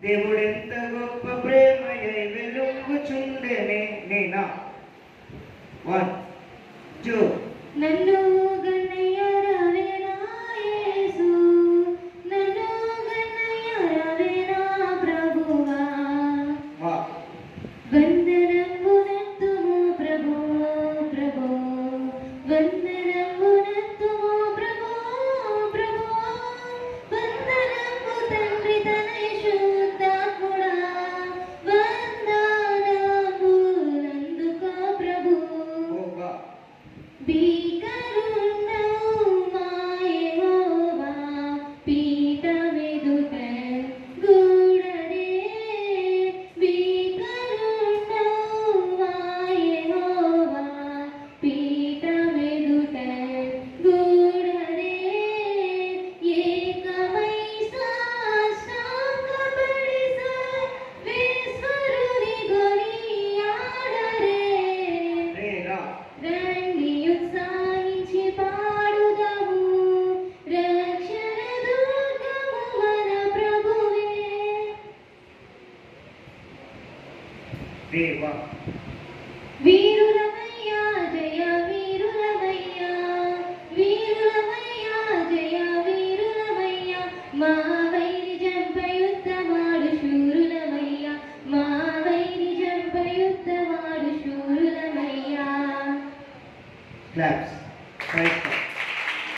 దేవుడెంత గొప్ప ప్రేమయై వెలుగుచుండెనే నేనా 1 2 నన్ను గన్నయ్య రావేనా యేసు నన్ను గన్నయ్య రావేనా ప్రభువా వందనమునెత్తుము ప్రభు ప్రభు వందనమునెత్తుము ప్రభు ప్రభు వందనము తండ్రి తనయ శుద్ధాత్ముడా వందనములందుకో ప్రభు భీకరుండవు మా యెహోవా పీఠమెదుట గూడరే భీకరుండవు మా యెహోవా పీఠమెదుట గూడరే ఏకమై సాష్టాంగపడి సర్వేశ్వరుని కొనియాడరే రండి ఉత్సాహించి పాడుదాము రక్షణ దుర్గము మన ప్రభువే దేవా వీరులమయ్యా జయ వీరులమయ్యా వీరులమయ్యా జయ వీరులమయ్యా మా వైరి జంపయుద్ధమాడు శూరులమయ్యా మా వైరి జంపయుద్ధమాడు శూరులమయ్యా claps